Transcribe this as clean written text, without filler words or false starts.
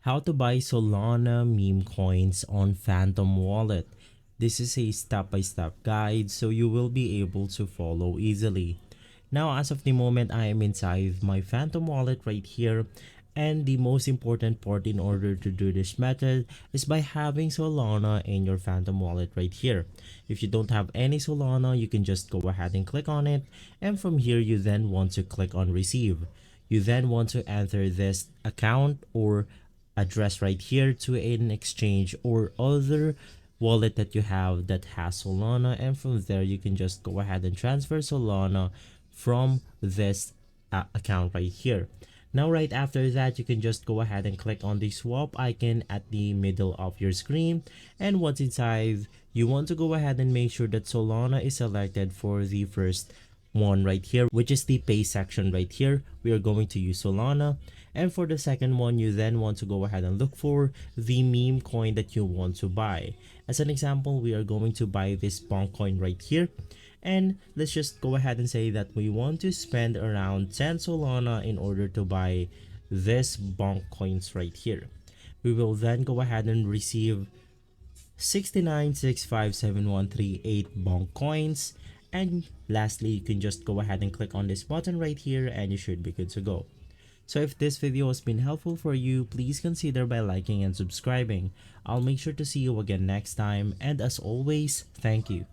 how to buy Solana meme coins on Phantom Wallet. This is a step-by-step guide so you will be able to follow easily. Now, as of the moment, I am inside my Phantom Wallet right here, and the most important part in order to do this method is by having Solana in your Phantom Wallet right here. If you don't have any Solana, you can just go ahead and click on it, and from here you then want to click on receive. You then want to enter this account or address right here to an exchange or other wallet that you have that has Solana, and from there you can just go ahead and transfer Solana from this account right here. Now right after that, you can just go ahead and click on the swap icon at the middle of your screen, and once inside, you want to go ahead and make sure that Solana is selected for the first one right here, which is the pay section right here. We are going to use Solana, and for the second one, you then want to go ahead and look for the meme coin that you want to buy. As an example, we are going to buy this bonk coin right here, and let's just go ahead and say that we want to spend around 10 Solana in order to buy this bonk coins right here. We will then go ahead and receive 69,657,138 bonk coins, and lastly you can just go ahead and click on this button right here and you should be good to go. So if this video has been helpful for you, please consider by liking and subscribing. I'll make sure to see you again next time, and as always, thank you.